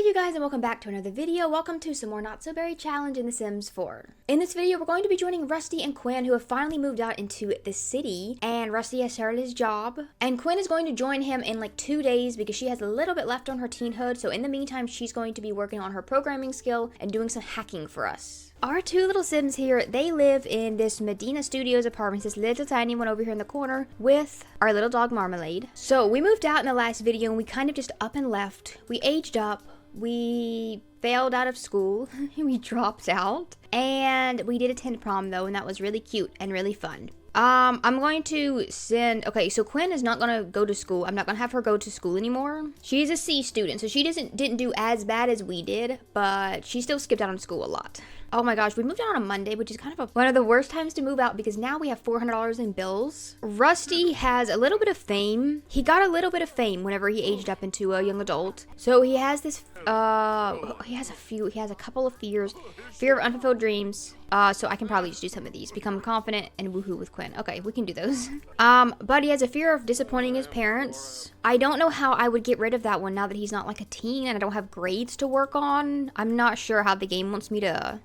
you guys, and welcome back to another video. Welcome to some more Not So Berry Challenge in The Sims 4. In this video, we're going to be joining Rusty and Quinn, who have finally moved out into the city, and Rusty has started his job. And Quinn is going to join him in like 2 days because she has a little bit left on her teenhood, so in the meantime, she's going to be working on her programming skill and doing some hacking for us. Our two little Sims here, they live in this Medina Studios apartment, this little tiny one over here in the corner, with our little dog Marmalade. So we moved out in the last video and we kind of just up and left. We aged up, we failed out of school, we dropped out, and we did attend prom though, and that was really cute and really fun. I'm going to send, okay, so Quinn is not going to go to school. I'm not going to have her go to school anymore. She's a C student, so she didn't do as bad as we did, but she still skipped out on school a lot. Oh my gosh, we moved out on a Monday, which is kind of one of the worst times to move out because now we have $400 in bills. Rusty has a little bit of fame. He got a little bit of fame whenever he aged up into a young adult. So he has this, he has a couple of fears. Fear of unfulfilled dreams. So I can probably just do some of these. Become confident and woohoo with Quinn. Okay, we can do those. But he has a fear of disappointing his parents. I don't know how I would get rid of that one now that he's not like a teen and I don't have grades to work on. I'm not sure how the game wants me to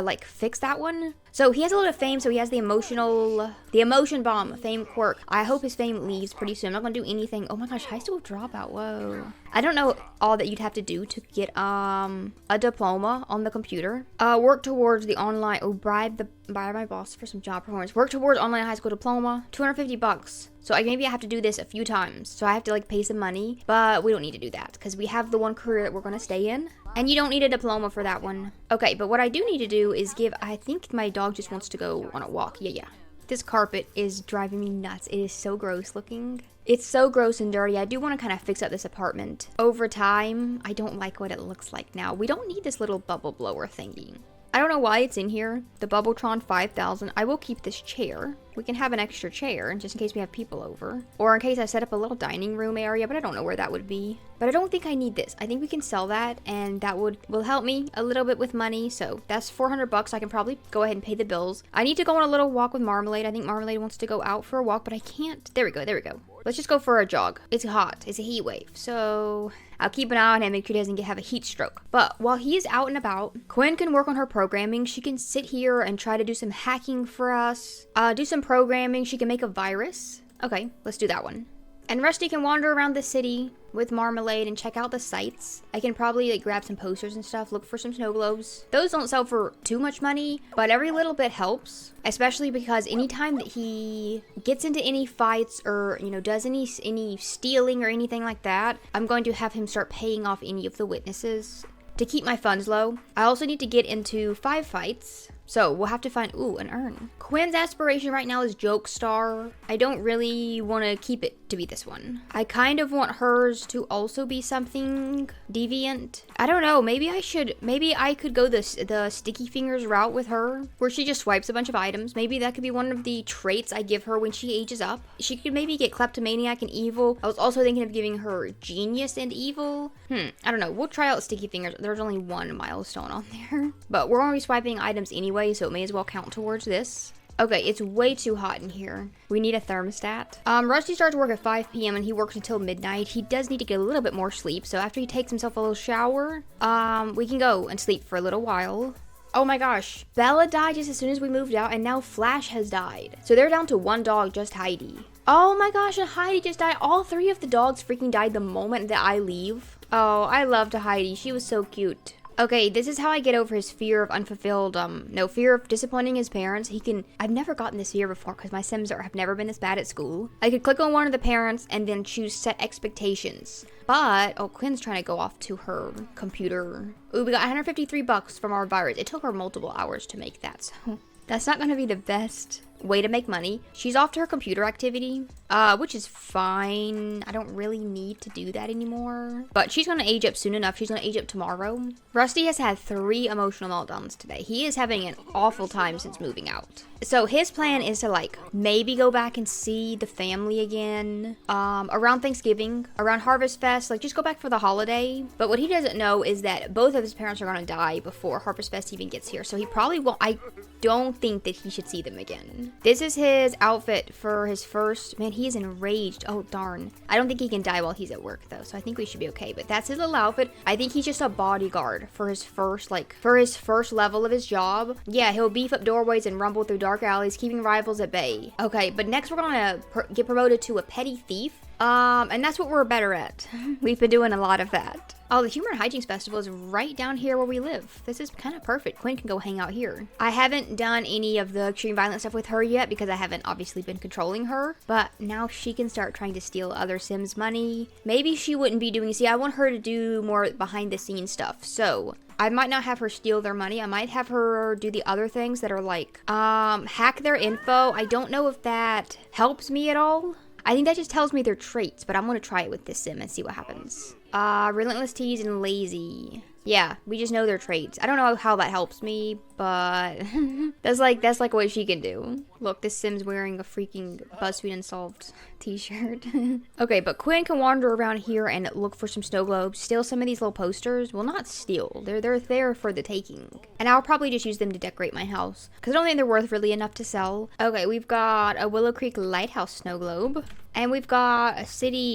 like fix that one. So he has a little fame, so he has the emotion bomb fame quirk. I hope his fame leaves pretty soon. I'm not gonna do anything. Oh my gosh, high school dropout, whoa. I don't know all that you'd have to do to get a diploma on the computer. Work towards the online, bribe my boss for some job performance. Work towards online high school diploma, $250. So maybe I have to do this a few times. So I have to like pay some money, but we don't need to do that because we have the one career that we're gonna stay in. And you don't need a diploma for that one. Okay, but what I do need to do is I think my dog just wants to go on a walk. Yeah. This carpet is driving me nuts. It is so gross looking. It's so gross and dirty. I do want to kind of fix up this apartment. Over time, I don't like what it looks like now. We don't need this little bubble blower thingy. I don't know why it's in here. The Bubbletron 5000. I will keep this chair. We can have an extra chair just in case we have people over. Or in case I set up a little dining room area, but I don't know where that would be. But I don't think I need this. I think we can sell that and that will help me a little bit with money. So that's $400. I can probably go ahead and pay the bills. I need to go on a little walk with Marmalade. I think Marmalade wants to go out for a walk, but I can't. There we go. Let's just go for a jog. It's hot. It's a heat wave. So I'll keep an eye on him, make sure he doesn't have a heat stroke. But while he is out and about, Quinn can work on her programming. She can sit here and try to do some hacking for us. Do some programming. She can make a virus. Okay, let's do that one. And Rusty can wander around the city with Marmalade and check out the sights. I can probably like grab some posters and stuff, look for some snow globes. Those don't sell for too much money, but every little bit helps, especially because anytime that he gets into any fights or, does any stealing or anything like that, I'm going to have him start paying off any of the witnesses to keep my funds low. I also need to get into 5 fights. So we'll have to find, an urn. Quinn's aspiration right now is joke star. I don't really want to keep it to be this one. I kind of want hers to also be something deviant. I don't know, maybe I could go the sticky fingers route with her, where she just swipes a bunch of items. Maybe that could be one of the traits I give her when she ages up. She could maybe get kleptomaniac and evil. I was also thinking of giving her genius and evil. I don't know, we'll try out sticky fingers. There's only one milestone on there. But we're already swiping items anyway, so it may as well count towards this. Okay, it's way too hot in here. We need a thermostat. Rusty starts work at 5 p.m. and he works until midnight. He does need to get a little bit more sleep, so after he takes himself a little shower, we can go and sleep for a little while. Oh my gosh, Bella died just as soon as we moved out, and now Flash has died. So they're down to 1 dog, just Heidi. Oh my gosh, and Heidi just died. All 3 of the dogs freaking died the moment that I leave. Oh, I loved Heidi. She was so cute. Okay, this is how I get over his fear of fear of disappointing his parents. I've never gotten this fear before because my Sims have never been this bad at school. I could click on one of the parents and then choose set expectations. But, Quinn's trying to go off to her computer. Ooh, we got $153 from our virus. It took her multiple hours to make that, so that's not going to be the best way to make money. She's off to her computer activity, which is fine. I don't really need to do that anymore. But she's going to age up soon enough. She's going to age up tomorrow. Rusty has had 3 emotional meltdowns today. He is having an awful time since moving out. So his plan is to maybe go back and see the family again around Thanksgiving, around Harvest Fest, just go back for the holiday. But what he doesn't know is that both of his parents are going to die before Harvest Fest even gets here. So he probably won't. I don't think that he should see them again. This is his outfit for his first... Man, he is enraged. Oh, darn. I don't think he can die while he's at work, though, so I think we should be okay. But that's his little outfit. I think he's just a bodyguard for his first, level of his job. Yeah, he'll beef up doorways and rumble through dark alleys, keeping rivals at bay. Okay, but next we're gonna get promoted to a petty thief. And that's what we're better at. We've been doing a lot of that. Oh, the Humor and Hijinks Festival is right down here where we live. This is kind of perfect. Quinn can go hang out here. I haven't done any of the extreme violence stuff with her yet because I haven't obviously been controlling her. But now she can start trying to steal other Sims' money. Maybe she wouldn't be doing... See, I want her to do more behind the scenes stuff. So... I might not have her steal their money. I might have her do the other things that are like, hack their info. I don't know if that helps me at all. I think that just tells me their traits, but I'm going to try it with this sim and see what happens. Relentless tease and lazy. Yeah, we just know their traits. I don't know how that helps me, but that's like what she can do. Look, this sim's wearing a freaking BuzzFeed Unsolved t-shirt. Okay, but Quinn can wander around here and look for some snow globes, steal some of these little posters. Well, not steal. They're there for the taking. And I'll probably just use them to decorate my house, because I don't think they're worth really enough to sell. Okay, we've got a Willow Creek Lighthouse snow globe. And we've got a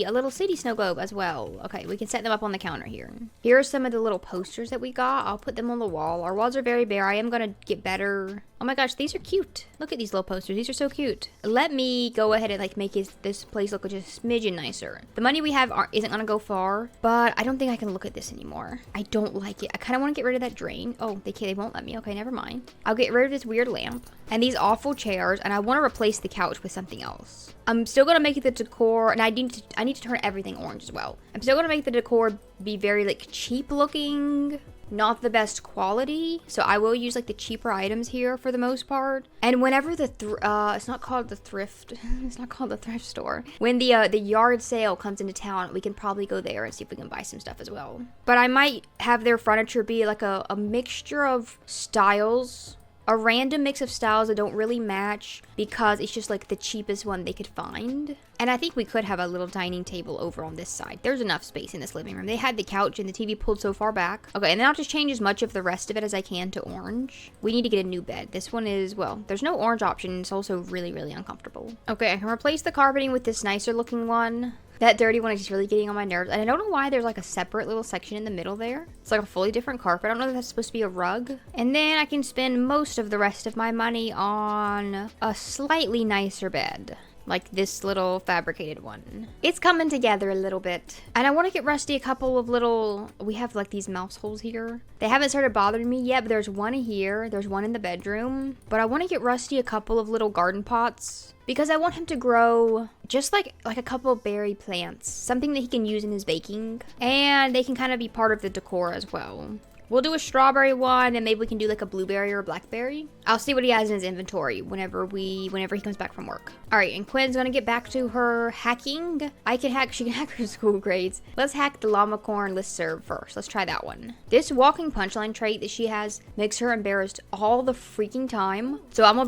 little city snow globe as well. Okay, we can set them up on the counter here. Here are some of the little posters that we got. I'll put them on the wall. Our walls are very bare. I am gonna get better. Oh my gosh, these are cute. Look at these little posters. These are so cute. Let me go ahead and make this place look just a smidgen nicer. The money we have isn't gonna go far, but I don't think I can look at this anymore. I don't like it. I kind of want to get rid of that drain. Oh, they won't let me. Okay, never mind. I'll get rid of this weird lamp and these awful chairs, and I want to replace the couch with something else. I'm still gonna make it the decor, and I need to turn everything orange as well. I'm still gonna make the decor be very cheap looking, not the best quality. So I will use the cheaper items here for the most part. And whenever it's not called the thrift, it's not called the thrift store. When the yard sale comes into town, we can probably go there and see if we can buy some stuff as well. But I might have their furniture be a mixture of styles. A random mix of styles that don't really match because it's just the cheapest one they could find. And I think we could have a little dining table over on this side. There's enough space in this living room. They had the couch and the TV pulled so far back. Okay, and then I'll just change as much of the rest of it as I can to orange. We need to get a new bed. This one is, well, there's no orange option. It's also really, really uncomfortable. Okay, I can replace the carpeting with this nicer looking one. That dirty one is just really getting on my nerves. And I don't know why there's a separate little section in the middle there. It's a fully different carpet. I don't know if that's supposed to be a rug. And then I can spend most of the rest of my money on a slightly nicer bed. Like this little fabricated one. It's coming together a little bit. And I want to get Rusty a couple of little... We have these mouse holes here. They haven't started bothering me yet, but there's one here. There's one in the bedroom. But I want to get Rusty a couple of little garden pots, because I want him to grow just like a couple of berry plants. Something that he can use in his baking. And they can kind of be part of the decor as well. We'll do a strawberry one, and maybe we can do a blueberry or a blackberry. I'll see what he has in his inventory whenever he comes back from work. All right, and Quinn's gonna get back to her hacking. She can hack her school grades. Let's hack the llama corn listserv first. Let's try that one. This walking punchline trait that she has makes her embarrassed all the freaking time. So I'm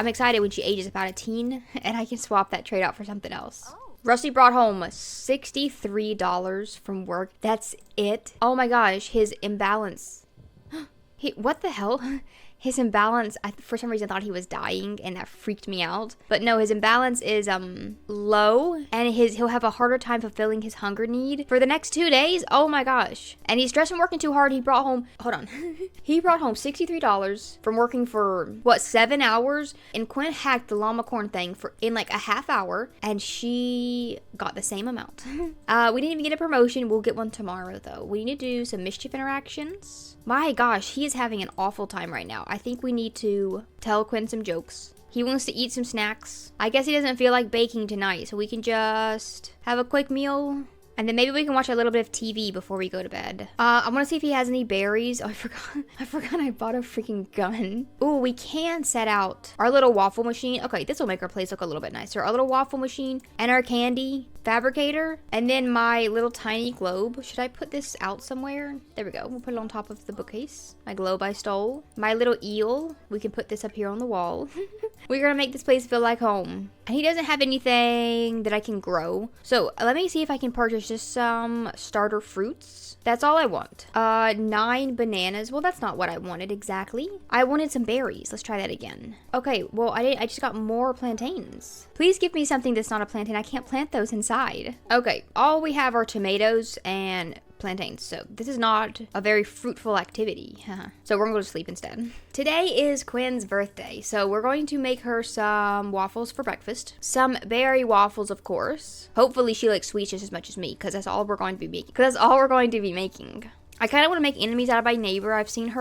excited when she ages about a teen, and I can swap that trait out for something else. Rusty brought home $63 from work. That's it. Oh my gosh, his imbalance. What the hell? His imbalance, for some reason, I thought he was dying, and that freaked me out. But no, his imbalance is low, and he'll have a harder time fulfilling his hunger need for the next 2 days. Oh my gosh. And he's stressed from working too hard. He brought home, hold on. He brought home $63 from working for, 7 hours? And Quinn hacked the llama corn thing in a half hour, and she got the same amount. We didn't even get a promotion. We'll get one tomorrow, though. We need to do some mischief interactions. My gosh, he is having an awful time right now. I think we need to tell Quinn some jokes. He wants to eat some snacks. I guess he doesn't feel like baking tonight, so we can just have a quick meal. And then maybe we can watch a little bit of TV before we go to bed. I want to see if he has any berries. Oh, I forgot I bought a freaking gun. Ooh, we can set out our little waffle machine. Okay, this will make our place look a little bit nicer. Our little waffle machine and our candy fabricator. And then my little tiny globe. Should I put this out somewhere? There we go. We'll put it on top of the bookcase. My globe I stole. My little eel. We can put this up here on the wall. We're gonna make this place feel like home. And he doesn't have anything that I can grow. So let me see if I can purchase just some starter fruits. That's all I want. 9 bananas. Well, that's not what I wanted exactly. I wanted some berries. Let's try that again. Okay, well, I just got more plantains. Please give me something that's not a plantain. I can't plant those inside. Okay, all we have are tomatoes and plantains, so this is not a very fruitful activity. So we're gonna go to sleep instead. Today is Quinn's birthday, so we're going to make her some waffles for breakfast. Some berry waffles, of course. Hopefully she likes sweets just as much as me, because that's all we're going to be making. I kind of want to make enemies out of my neighbor. I've seen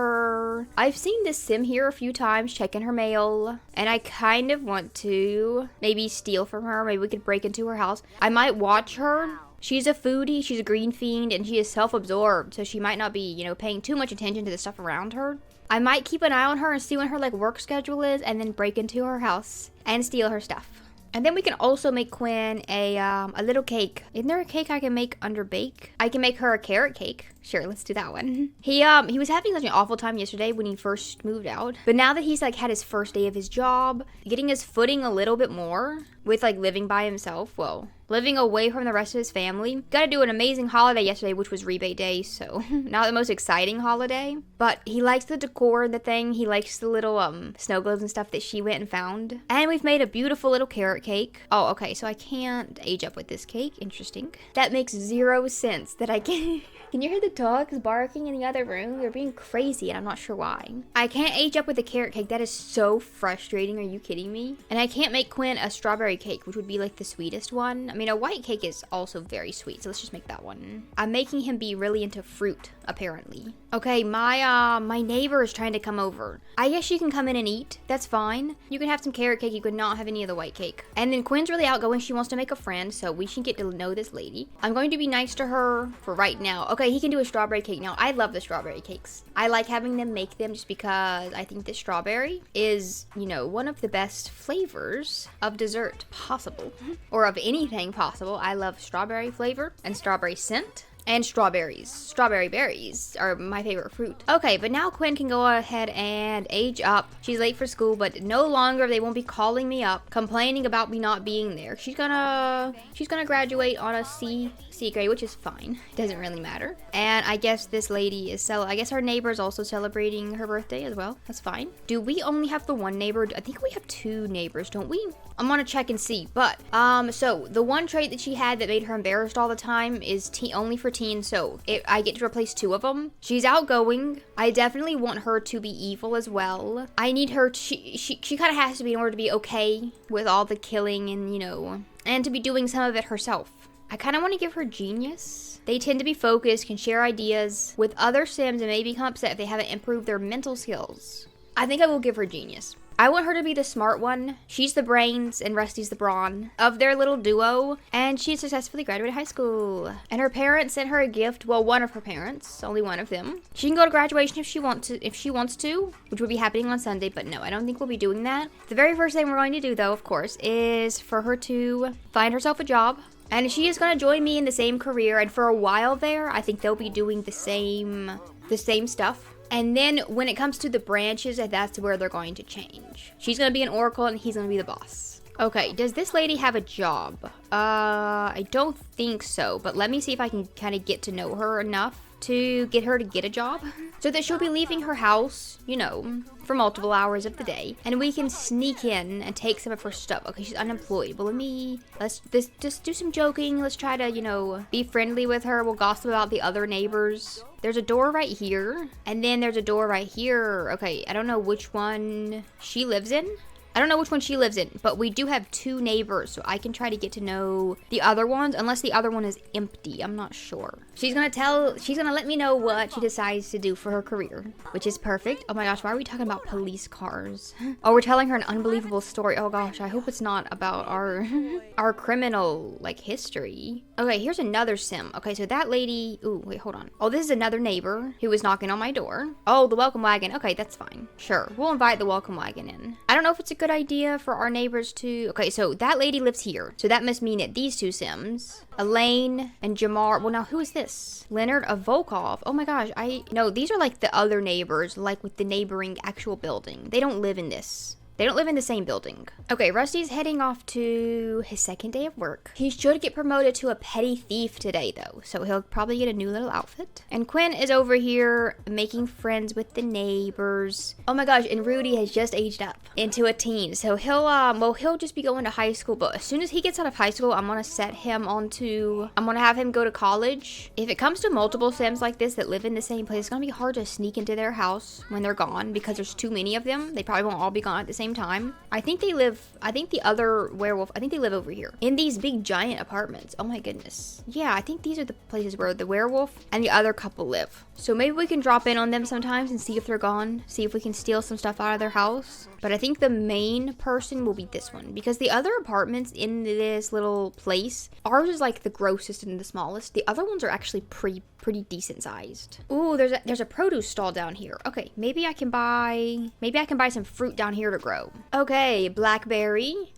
this sim here a few times, checking her mail, and I kind of want to maybe steal from her. Maybe we could break into her house. I might watch her. She's a foodie, she's a green fiend, and she is self-absorbed, so she might not be, paying too much attention to the stuff around her. I might keep an eye on her and see when her, work schedule is, and then break into her house and steal her stuff. And then we can also make Quinn a little cake. Isn't there a cake I can make under bake? I can make her a carrot cake. Sure, let's do that one. He was having such an awful time yesterday when he first moved out. But now that he's had his first day of his job, getting his footing a little bit more with living by himself, well, living away from the rest of his family. Got to do an amazing holiday yesterday, which was rebate day, so not the most exciting holiday. But he likes the decor and the thing. He likes the little snow globes and stuff that she went and found. And we've made a beautiful little carrot cake. Oh, okay, so I can't age up with this cake. Interesting. That makes 0 sense that I can... Can you hear the dogs barking in the other room? They're being crazy and I'm not sure why. I can't age up with a carrot cake. That is so frustrating. Are you kidding me? And I can't make Quinn a strawberry cake, which would be the sweetest one. I mean, a white cake is also very sweet, so let's just make that one. I'm making him be really into fruit, apparently. Okay, my neighbor is trying to come over. I guess she can come in and eat. That's fine. You can have some carrot cake. You could not have any of the white cake. And then Quinn's really outgoing. She wants to make a friend, so we should get to know this lady. I'm going to be nice to her for right now. Okay, he can do a strawberry cake now. I love the strawberry cakes. I like having them make them just because I think that strawberry is, one of the best flavors of dessert possible. Or of anything possible. I love strawberry flavor and strawberry scent. And strawberries. Strawberry berries are my favorite fruit. Okay, but now Quinn can go ahead and age up. She's late for school, but no longer they won't be calling me up, complaining about me not being there. She's gonna graduate on a C grade, which is fine. It doesn't really matter. And I guess this lady is I guess our neighbor is also celebrating her birthday as well. That's fine. Do we only have the one neighbor? I think we have 2 neighbors, don't we? I'm gonna check and see. But so the one trait that she had that made her embarrassed all the time is only for teens. So I get to replace 2 of them. She's outgoing. I definitely want her to be evil as well. I need her. She kind of has to be in order to be okay with all the killing and and to be doing some of it herself. I kind of want to give her genius. They tend to be focused, can share ideas with other Sims, and may become upset if they haven't improved their mental skills. I think I will give her genius. I want her to be the smart one. She's the brains and Rusty's the brawn of their little duo. And she successfully graduated high school. And her parents sent her a gift. Well, one of her parents, only one of them. She can go to graduation if she wants to, which will be happening on Sunday. But no, I don't think we'll be doing that. The very first thing we're going to do, though, of course, is for her to find herself a job. And she is going to join me in the same career. And for a while there, I think they'll be doing the same stuff. And then when it comes to the branches, that's where they're going to change. She's going to be an oracle and he's going to be the boss. Okay, does this lady have a job? I don't think so, but let me see if I can kind of get to know her enough to get her to get a job. So that she'll be leaving her house, for multiple hours of the day. And we can sneak in and take some of her stuff. Okay, she's unemployed. But let's just do some joking. Let's try to, be friendly with her. We'll gossip about the other neighbors. There's a door right here. And then there's a door right here. Okay, I don't know which one she lives in. But we do have 2 neighbors, so I can try to get to know the other ones, unless the other one is empty. I'm not sure. She's gonna let me know what she decides to do for her career, which is perfect. Oh my gosh, why are we talking about police cars? Oh, we're telling her an unbelievable story. Oh gosh, I hope it's not about our criminal, history. Okay, here's another sim. Okay, so that lady, ooh, wait, hold on. Oh, this is another neighbor who was knocking on my door. Oh, the welcome wagon. Okay, that's fine. Sure, we'll invite the welcome wagon in. I don't know if it's a good idea for our neighbors to... Okay, so that lady lives here. So that must mean that these 2 Sims, Elaine and Jamar... Well, now, who is this? Leonard of Volkov. Oh my gosh, No, these are the other neighbors, with the neighboring actual building. They don't live in this. They don't live in the same building. Okay, Rusty's heading off to his second day of work. He should get promoted to a petty thief today, though, so he'll probably get a new little outfit. And Quinn is over here making friends with the neighbors. Oh my gosh, and Rudy has just aged up into a teen, so he'll just be going to high school. But as soon as he gets out of high school, I'm gonna have him go to college. If it comes to multiple Sims like this that live in the same place, it's gonna be hard to sneak into their house when they're gone because there's too many of them. They probably won't all be gone at the same time. I think the other werewolf, I think they live over here in these big giant apartments. Oh my goodness. Yeah, I think these are the places where the werewolf and the other couple live. So maybe we can drop in on them sometimes and see if they're gone, see if we can steal some stuff out of their house. But I think the main person will be this one because the other apartments in this little place, ours is like the grossest and the smallest. The other ones are actually pretty decent sized. Ooh, there's a produce stall down here. Okay, maybe I can buy some fruit down here to grow. Okay, blackberry.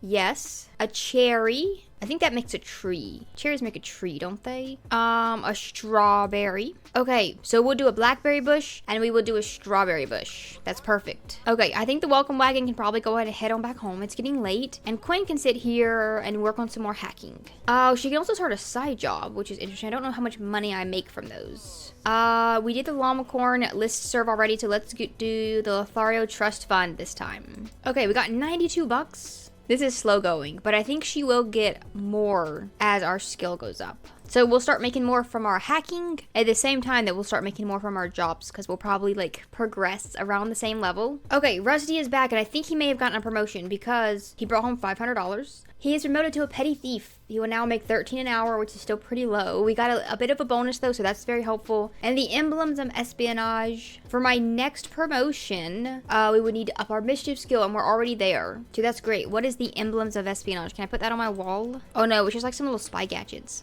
Yes, a cherry. I think that makes a tree. Cherries make a tree, don't they? A strawberry. Okay, so we'll do a blackberry bush and we will do a strawberry bush. That's perfect. Okay, I think the welcome wagon can probably go ahead and head on back home. It's getting late. And Quinn can sit here and work on some more hacking. Oh, she can also start a side job, which is interesting. I don't know how much money I make from those. We did the llama corn listserv already, so let's do the Lothario Trust Fund this time. Okay, we got 92 bucks. This is slow going, but I think she will get more as our skill goes up. So we'll start making more from our hacking at the same time that we'll start making more from our jobs because we'll probably like progress around the same level. Okay, Rusty is back and I think he may have gotten a promotion because he brought home $500. He is promoted to a petty thief. He will now make $13 an hour, which is still pretty low. We got a bit of a bonus though, so that's very helpful. And the emblems of espionage. For my next promotion, we would need to up our mischief skill, and we're already there. So that's great. What is the emblems of espionage? Can I put that on my wall? Oh no, it's just like some little spy gadgets.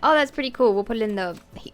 Oh, that's pretty cool. We'll put it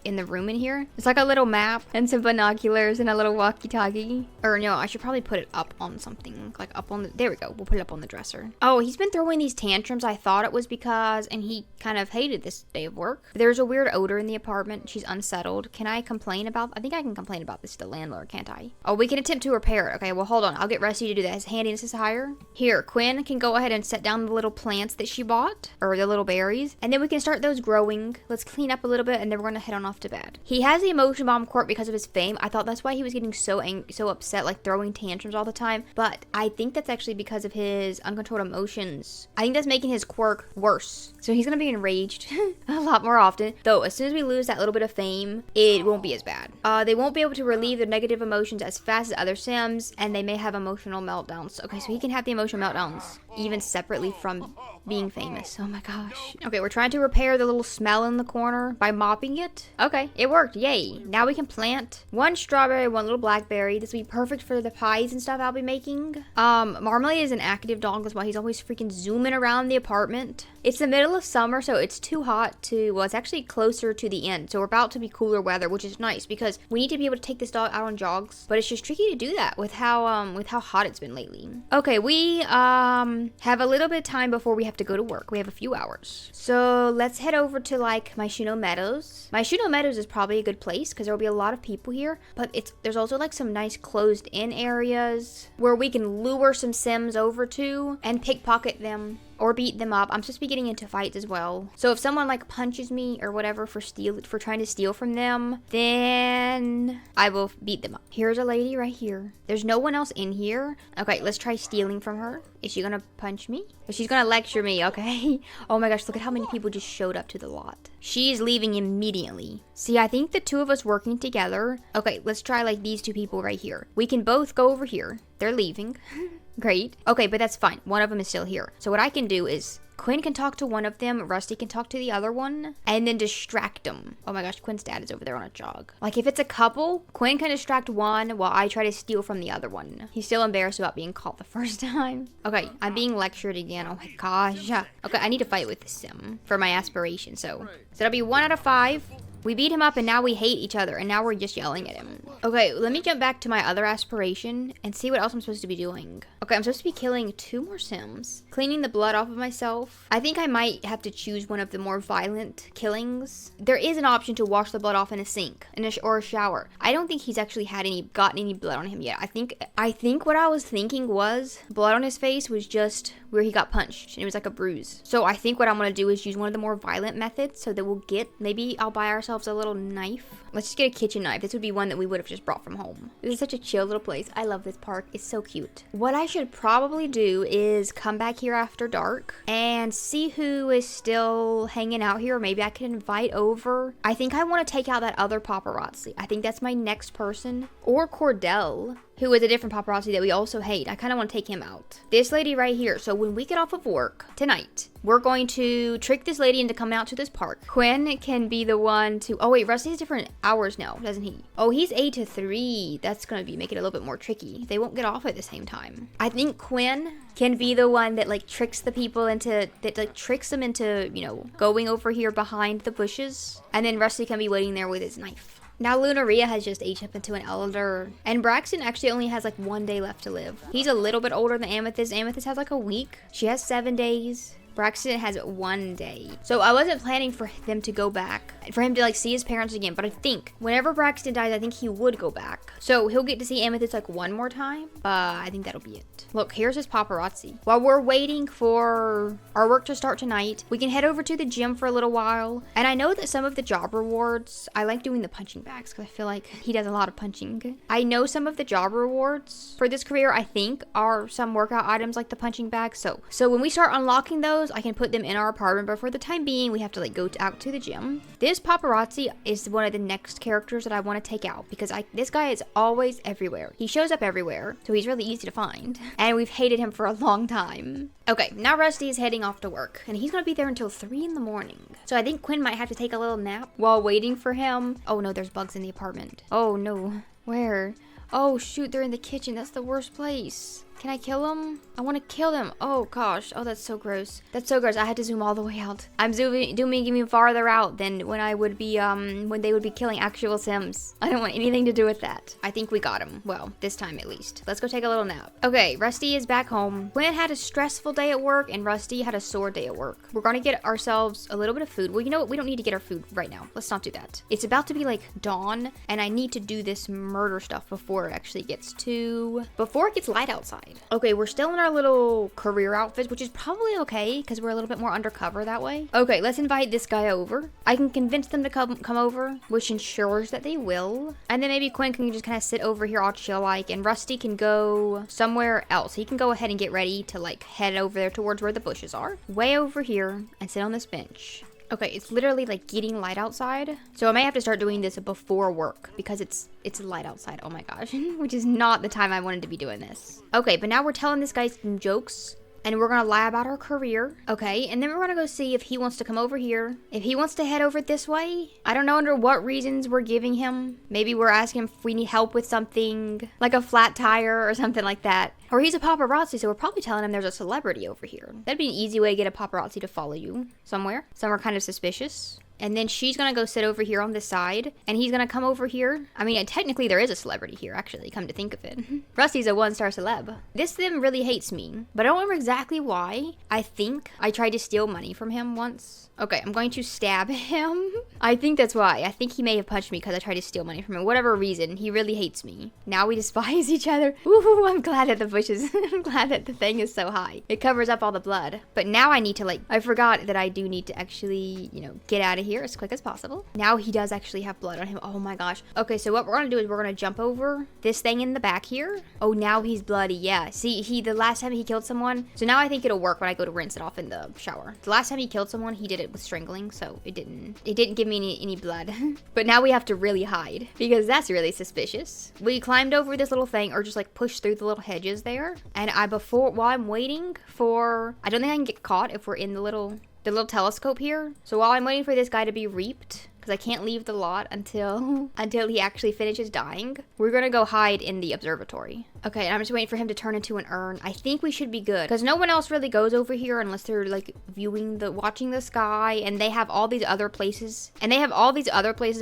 in the room in here. It's like a little map and some binoculars and a little walkie-talkie. Or no, I should probably put it up on something. Like up on the, there we go. We'll put it up on the dresser. Oh, he's been throwing these tantrums. I thought it was because, and he kind of hated this day of work. There's a weird odor in the apartment. She's unsettled. Can I complain about, I think I can complain about this to the landlord, can't I? Oh, we can attempt to repair it. Okay, well, hold on. I'll get Rusty to do that. His handiness is higher. Here, Quinn can go ahead and set down the little plants that she bought, or the little berries, and then we can start those growing. Let's clean up a little bit, and then we're gonna head on off to bed. He has the emotion bomb quirk because of his fame. I thought that's why he was getting so upset, like throwing tantrums all the time, but I think that's actually because of his uncontrolled emotions. I think that's making his quirk worse. So he's gonna be enraged a lot more often. Though, as soon as we lose that little bit of fame, it won't be as bad. They won't be able to relieve their negative emotions as fast as other Sims, and they may have emotional meltdowns. Okay, so he can have the emotional meltdowns even separately from being famous. Oh my gosh. Okay, we're trying to repair the little smell in the corner by mopping it. Okay, it worked. Yay. Now we can plant one strawberry, one little blackberry. This will be perfect for the pies and stuff I'll be making. Marmalade is an active dog. That's why he's always freaking zooming around the apartment. It's the middle of summer, so it's too hot to, well, it's actually closer to the end. So we're about to be cooler weather, which is nice because we need to be able to take this dog out on jogs. But it's just tricky to do that with how hot it's been lately. Okay, we have a little bit of time before we have to go to work. We have a few hours. So let's head over to like Myshuno Meadows. Myshuno Meadows is probably a good place because there will be a lot of people here, but there's also like some nice closed in areas where we can lure some Sims over to and pickpocket them or beat them up. I'm supposed to be getting into fights as well. So if someone like punches me or whatever for trying to steal from them, then I will beat them up. Here's a lady right here. There's no one else in here. Okay, let's try stealing from her. Is she gonna punch me? Or she's gonna lecture me, okay? Oh my gosh, look at how many people just showed up to the lot. She's leaving immediately. See, I think the two of us working together. Okay, let's try like these two people right here. We can both go over here. They're leaving. Great. Okay, but that's fine. One of them is still here. So what I can do is Quinn can talk to one of them, Rusty can talk to the other one, and then distract them. Oh my gosh, Quinn's dad is over there on a jog. Like if it's a couple, Quinn can distract one while I try to steal from the other one. He's still embarrassed about being caught the first time. Okay, I'm being lectured again. Oh my gosh. Okay, I need to fight with the Sim for my aspiration. So that'll be 1 out of 5. We beat him up and now we hate each other and now we're just yelling at him. Okay, let me jump back to my other aspiration and see what else I'm supposed to be doing. Okay, Okay, I'm supposed to be killing 2 more Sims. Cleaning the blood off of myself. I think I might have to choose one of the more violent killings. There is an option to wash the blood off in a sink or a shower. I don't think he's actually gotten any blood on him yet. I think what I was thinking was blood on his face was just where he got punched and it was like a bruise. So I think what I'm gonna do is use one of the more violent methods so that maybe I'll buy ourselves a little knife. Let's just get a kitchen knife. This would be one that we would have just brought from home. This is such a chill little place. I love this park. It's so cute. What I should probably do is come back here after dark and see who is still hanging out here. Maybe I can invite over. I think I want to take out that other paparazzi. I think that's my next person. Or Cordell, who is a different paparazzi that we also hate. I kind of want to take him out. This lady right here. So when we get off of work tonight, we're going to trick this lady into coming out to this park. Quinn can be the one to... Oh, wait. Rusty has different hours now, doesn't he? Oh, he's 8 to 3. That's going to make it a little bit more tricky. They won't get off at the same time. I think Quinn can be the one that, like, tricks the people into... tricks them into, you know, going over here behind the bushes. And then Rusty can be waiting there with his knife. Now Lunaria has just aged up into an elder. And Braxton actually only has like 1 day left to live. He's a little bit older than Amethyst. Amethyst has like a week. She has 7 days. Braxton has 1 day. So I wasn't planning for them to go back, for him to like see his parents again. But I think whenever Braxton dies, I think he would go back. So he'll get to see Amethyst like 1 more time. I think that'll be it. Look, here's his paparazzi. While we're waiting for our work to start tonight, we can head over to the gym for a little while. And I know that some of the job rewards, I like doing the punching bags because I feel like he does a lot of punching. I know some of the job rewards for this career, I think, are some workout items like the punching bag. So when we start unlocking those, I can put them in our apartment, but for the time being, we have to like go out to the gym. This paparazzi is one of the next characters that I want to take out because this guy is always everywhere. He shows up everywhere, so he's really easy to find. And we've hated him for a long time. Okay, now Rusty is heading off to work, and he's gonna be there until 3 in the morning. So I think Quinn might have to take a little nap while waiting for him. Oh no, there's bugs in the apartment. Oh no, where? Oh shoot, they're in the kitchen. That's the worst place. Can I kill them? I want to kill them. Oh gosh. Oh, that's so gross. That's so gross. I had to zoom all the way out. I'm zooming even farther out than when I would be, when they would be killing actual Sims. I don't want anything to do with that. I think we got him. Well, this time at least. Let's go take a little nap. Okay, Rusty is back home. Quinn had a stressful day at work and Rusty had a sore day at work. We're gonna get ourselves a little bit of food. Well, you know what? We don't need to get our food right now. Let's not do that. It's about to be like dawn and I need to do this murder stuff before it gets light outside. Okay, we're still in our little career outfits, which is probably okay because we're a little bit more undercover that way. Okay, let's invite this guy over. I can convince them to come over, which ensures that they will. And then maybe Quinn can just kind of sit over here all chill like, and Rusty can go somewhere else. He can go ahead and get ready to like head over there towards where the bushes are. Way over here and sit on this bench. Okay, it's literally like getting light outside. So I may have to start doing this before work because it's light outside. Oh my gosh, which is not the time I wanted to be doing this. Okay, but now we're telling this guy some jokes and we're gonna lie about our career. Okay, and then we're gonna go see if he wants to come over here. If he wants to head over this way. I don't know under what reasons we're giving him. Maybe we're asking him if we need help with something like a flat tire or something like that. Or he's a paparazzi, so we're probably telling him there's a celebrity over here. That'd be an easy way to get a paparazzi to follow you somewhere. Somewhere kind of suspicious. And then she's gonna go sit over here on this side, and he's gonna come over here. I mean, technically there is a celebrity here, actually, come to think of it. Rusty's a 1-star celeb. This Sim really hates me, but I don't remember exactly why. I think I tried to steal money from him once. Okay, I'm going to stab him. I think that's why. I think he may have punched me because I tried to steal money from him. Whatever reason, he really hates me. Now we despise each other. Ooh, I'm glad that the bushes, I'm glad that the thing is so high. It covers up all the blood. But now I need to I forgot that I do need to actually, get out of here as quick as possible. Now he does actually have blood on him. Oh my gosh. Okay, so what we're gonna do is we're gonna jump over this thing in the back here. Oh, now he's bloody. Yeah, see, the last time he killed someone. So now I think it'll work when I go to rinse it off in the shower. The last time he killed someone, he did it with strangling, so it didn't give me any blood. But now we have to really hide because that's really suspicious. We climbed over this little thing or just like pushed through the little hedges there. And while I'm waiting for, I don't think I can get caught if we're in the little telescope here. So while I'm waiting for this guy to be reaped, because I can't leave the lot until he actually finishes dying, we're gonna go hide in the observatory. Okay, and I'm just waiting for him to turn into an urn. I think we should be good because no one else really goes over here unless they're like watching the sky, and they have all these other places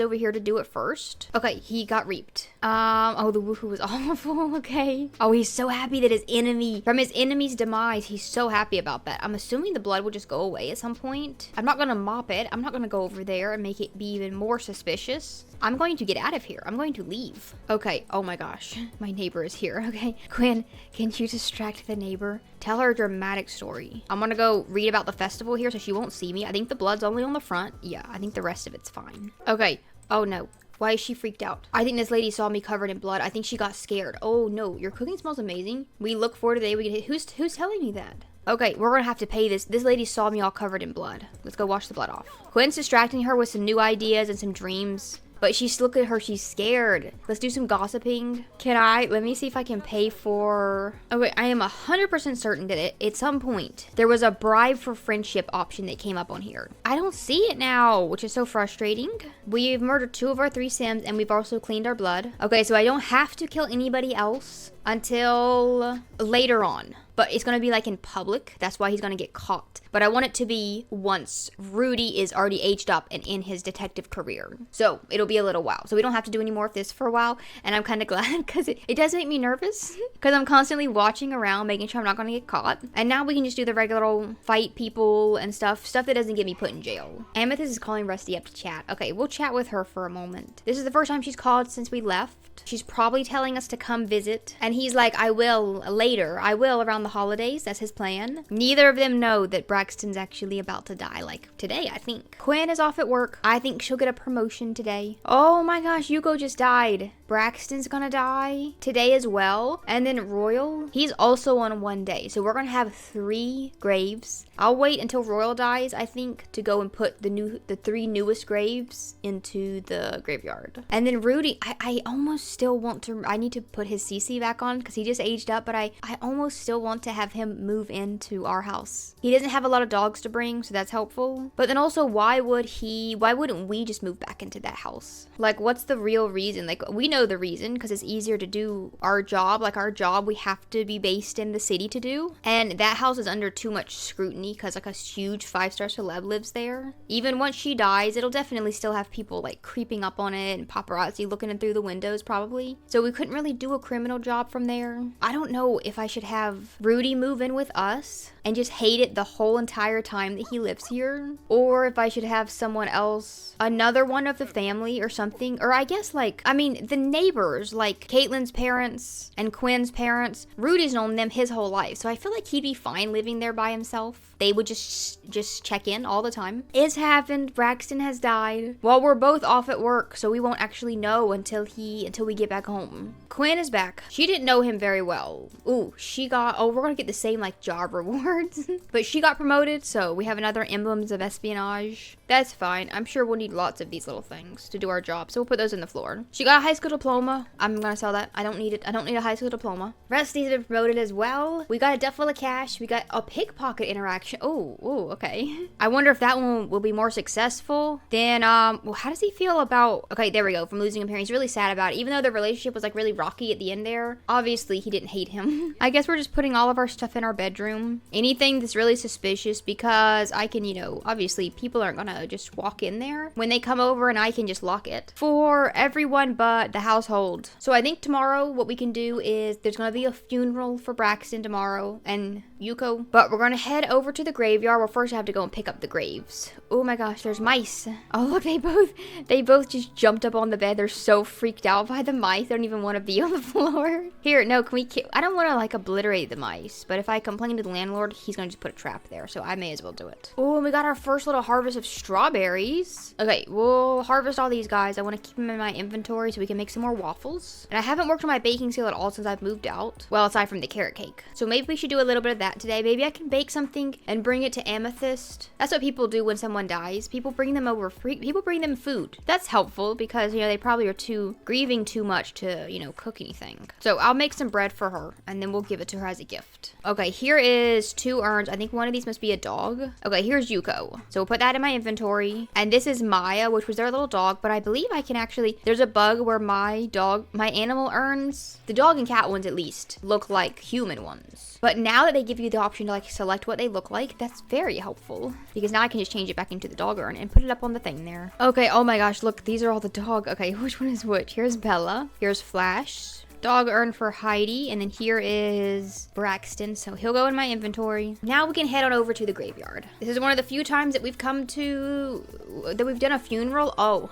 over here to do it first. Okay, he got reaped. Oh, the woohoo was awful. Okay. Oh, he's so happy that from his enemy's demise, he's so happy about that. I'm assuming the blood will just go away at some point. I'm not gonna mop it. I'm not gonna go over there and make it be even more suspicious. I'm going to get out of here. I'm going to leave. Okay. Oh my gosh. My neighbor is here. Okay. Quinn, can you distract the neighbor? Tell her a dramatic story. I'm gonna go read about the festival here so she won't see me. I think the blood's only on the front. Yeah, I think the rest of it's fine. Okay. Oh no. Why is she freaked out? I think this lady saw me covered in blood. I think she got scared. Oh no, your cooking smells amazing. We look forward to the day we get hit. Who's telling me that? Okay, we're gonna have to pay this. This lady saw me all covered in blood. Let's go wash the blood off. Quinn's distracting her with some new ideas and some dreams. But look at her, she's scared. Let's do some gossiping. Let me see if I can pay for... Okay, I am 100% certain that at some point, there was a bribe for friendship option that came up on here. I don't see it now, which is so frustrating. We've murdered 2 of our 3 Sims, and we've also cleaned our blood. Okay, so I don't have to kill anybody else until later on. But it's going to be like in public. That's why he's going to get caught. But I want it to be once Rudy is already aged up and in his detective career. So it'll be a little while. So we don't have to do any more of this for a while. And I'm kind of glad because it does make me nervous. Because I'm constantly watching around, making sure I'm not going to get caught. And now we can just do the regular old fight people and stuff. Stuff that doesn't get me put in jail. Amethyst is calling Rusty up to chat. Okay, we'll chat with her for a moment. This is the first time she's called since we left. She's probably telling us to come visit. And he's like, I will later. I will around the holidays. That's his plan. Neither of them know that Braxton's actually about to die. Like today, I think. Quinn is off at work. I think she'll get a promotion today. Oh my gosh, Yuko just died. Braxton's gonna die today as well. And then Royal, he's also on one day. So we're gonna have 3 graves. I'll wait until Royal dies, I think, to go and put the 3 newest graves into the graveyard. And then Rudy, I almost still want to, I need to put his CC back on because he just aged up, but I almost still want to have him move into our house. He doesn't have a lot of dogs to bring, so that's helpful. But then also, why wouldn't we just move back into that house? Like, what's the real reason? Like, we know the reason because it's easier to do our job. Like, our job, we have to be based in the city to do. And that house is under too much scrutiny because like a huge 5-star celeb lives there. Even once she dies, it'll definitely still have people like creeping up on it and paparazzi looking in through the windows probably. So we couldn't really do a criminal job from there. I don't know if I should have Rudy move in with us and just hate it the whole entire time that he lives here, or if I should have someone else, another one of the family or something, or I guess like, I mean, the neighbors, like Caitlin's parents and Quinn's parents. Rudy's known them his whole life, so I feel like he'd be fine living there by himself. They would just check in all the time. It's happened. Braxton has died. Well, we're both off at work, so we won't actually know until we get back home. Quinn is back. She didn't know him very well. Ooh, we're gonna get the same like job rewards. But she got promoted, so we have another emblems of espionage. That's fine. I'm sure we'll need lots of these little things to do our job, so we'll put those in the floor. She got a high school diploma. I'm gonna sell that. I don't need it. I don't need a high school diploma. Rusty's been promoted as well. We got a duffel full of cash. We got a pickpocket interaction. Oh, okay. I wonder if that one will be more successful. Then, well, how does he feel about... Okay, there we go. From losing him here. He's really sad about it. Even though the relationship was, like, really rocky at the end there, obviously, he didn't hate him. I guess we're just putting all of our stuff in our bedroom. Anything that's really suspicious, because I can, obviously, people aren't gonna just walk in there when they come over, and I can just lock it for everyone but the household. So I think tomorrow, what we can do is there's gonna be a funeral for Braxton tomorrow, and Yuko, but we're gonna head over to the graveyard. Well, first I have to go and pick up the graves. Oh my gosh, there's mice. Oh look, they both just jumped up on the bed. They're so freaked out by the mice. They don't even want to be on the floor. Here, no, I don't want to like obliterate the mice, but if I complain to the landlord, he's gonna just put a trap there, so I may as well do it. Oh, and we got our first little harvest of strawberries. Okay, we'll harvest all these guys. I want to keep them in my inventory so we can make some more waffles. And I haven't worked on my baking skill at all since I've moved out. Well, aside from the carrot cake. So maybe we should do a little bit of that. that today. Maybe I can bake something and bring it to Amethyst. That's what people do when someone dies. People bring them over people bring them food. That's helpful because, you know, they probably are grieving too much to, you know, cook anything. So I'll make some bread for her and then we'll give it to her as a gift. Okay, here is 2 urns. I think one of these must be a dog. Okay, here's Yuko. So we'll put that in my inventory. And this is Maya, which was their little dog, but I believe I can actually, there's a bug where my animal urns, the dog and cat ones at least, look like human ones. But now that they give you the option to like select what they look like, that's very helpful because now I can just change it back into the dog urn and put it up on the thing there. Okay, oh my gosh, look, these are all the dog. Okay, which one is which? Here's Bella, here's Flash. Dog urn for Heidi, and then here is Braxton, so he'll go in my inventory. Now we can head on over to the graveyard. This is one of the few times that we've done a funeral. Oh,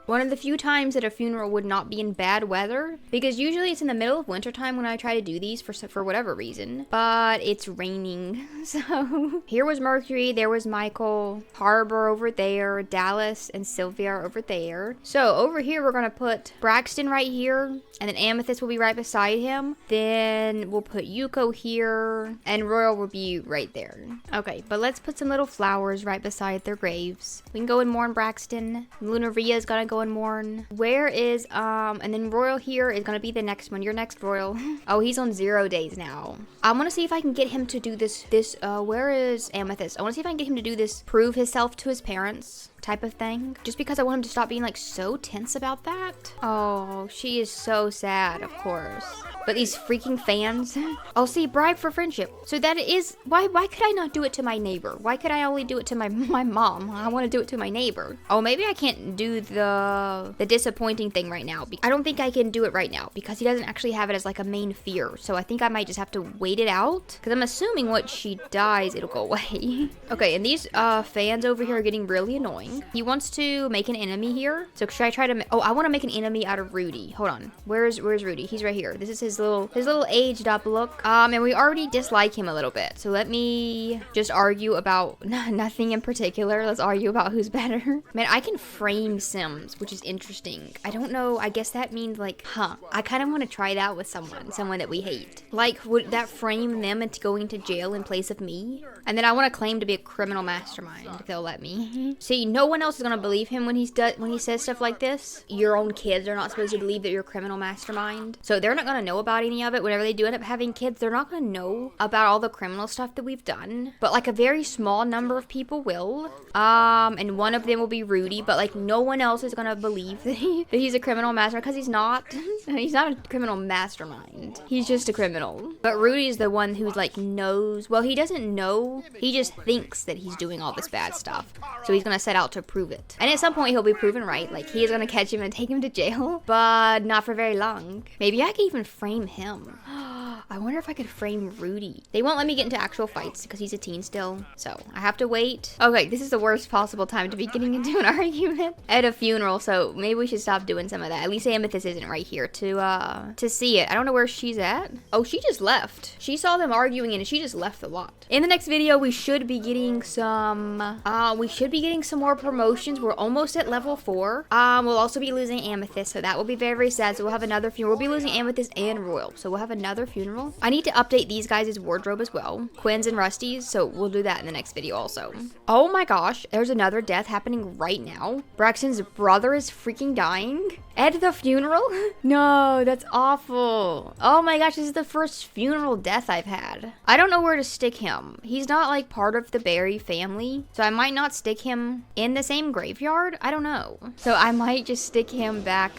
one of the few times that a funeral would not be in bad weather, because usually it's in the middle of wintertime when I try to do these for whatever reason, but it's raining. So here was Mercury, there was Michael, Harbor over there, Dallas and Sylvia are over there. So over here we're gonna put Braxton right here, and then Amethyst will be right beside him. Then we'll put Yuko here, and Royal will be right there. Okay, but let's put some little flowers right beside their graves. We can go and mourn Braxton. Lunaria is gonna go and mourn. Where is, and then Royal here is gonna be the next one. You're next, Royal. Oh, he's on 0 days now. I wanna see if I can get him to do this, where is Amethyst? I wanna see if I can get him to do this, prove himself to his parents type of thing, just because I want him to stop being like so tense about that. Oh, she is so sad, of course. But these freaking fans. Oh, see, bribe for friendship. So that is, why could I not do it to my neighbor? Why could I only do it to my mom? I want to do it to my neighbor. Oh, maybe I can't do the disappointing thing right now. I don't think I can do it right now because he doesn't actually have it as like a main fear. So I think I might just have to wait it out because I'm assuming once she dies, it'll go away. Okay, and these fans over here are getting really annoying. He wants to make an enemy here. So should I try to, I want to make an enemy out of Rudy. Hold on. Where's Rudy? He's right here. This is his little aged up look. And we already dislike him a little bit. So let me just argue about nothing in particular. Let's argue about who's better. Man, I can frame Sims, which is interesting. I don't know. I guess that means like, I kind of want to try that with someone that we hate. Like, would that frame them into going to jail in place of me? And then I want to claim to be a criminal mastermind if they'll let me. See, no one else is gonna believe him when he says stuff like this. Your own kids are not supposed to believe that you're a criminal mastermind, so they're not gonna know about any of it. Whenever they do end up having kids, they're not gonna know about all the criminal stuff that we've done. But like a very small number of people will. And one of them will be Rudy, but like no one else is gonna believe that he's a criminal mastermind because he's not. He's not a criminal mastermind. He's just a criminal. But Rudy is the one who's like knows. Well, he doesn't know. He just thinks that he's doing all this bad stuff. So he's gonna set out to prove it. And at some point he'll be proven right. Like he is gonna catch him and take him to jail, but not for very long. Maybe I could even frame him. I wonder if I could frame Rudy. They won't let me get into actual fights because he's a teen still. So I have to wait. Okay, this is the worst possible time to be getting into an argument at a funeral. So maybe we should stop doing some of that. At least Amethyst isn't right here to see it. I don't know where she's at. Oh, she just left. She saw them arguing and she just left the lot. In the next video, we should be getting some more promotions. We're almost at level 4. We'll also be losing Amethyst, so that will be very, very sad. So we'll have another funeral. We'll be losing Amethyst and Royal, so we'll have another funeral. I need to update these guys' wardrobe as well, Quinn's and Rusty's, so we'll do that in the next video also. Oh my gosh, there's another death happening right now. Braxton's brother is freaking dying at the funeral. No, that's awful. Oh my gosh, this is the first funeral death I've had. I don't know where to stick him. He's not like part of the Barry family, so I might not stick him in the same graveyard. I don't know. So I might just stick him back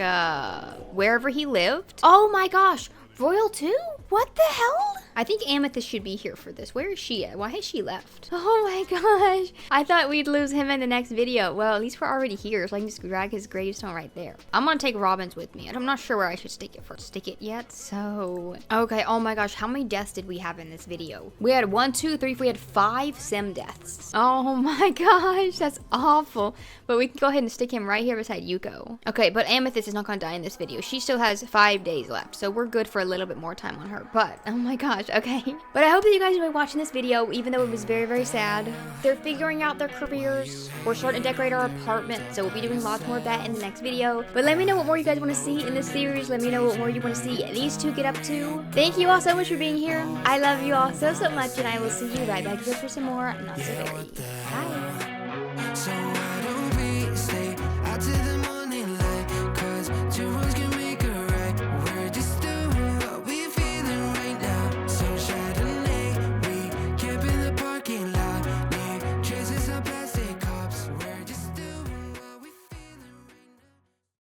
wherever he lived. Oh my gosh, Royal too? What the hell? I think Amethyst should be here for this. Where is she at? Why has she left? Oh my gosh. I thought we'd lose him in the next video. Well, at least we're already here, so I can just drag his gravestone right there. I'm gonna take Robin's with me. I'm not sure where I should stick it yet. So, okay. Oh my gosh. How many deaths did we have in this video? We had 1, 2, 3, 4. We had 5 sim deaths. Oh my gosh. That's awful. But we can go ahead and stick him right here beside Yuko. Okay, but Amethyst is not gonna die in this video. She still has 5 days left, so we're good for a little bit more time on her. But, oh my gosh. gosh, okay. But I hope that you guys enjoyed watching this video, even though it was very, very sad. They're figuring out their careers. We're starting to decorate our apartment, so we'll be doing lots more of that in the next video. But let me know what more you guys want to see in this series. Let me know what more you want to see these two get up to. Thank you all so much for being here. I love you all so, so much, and I will see you right back here for some more Not So Very. Bye.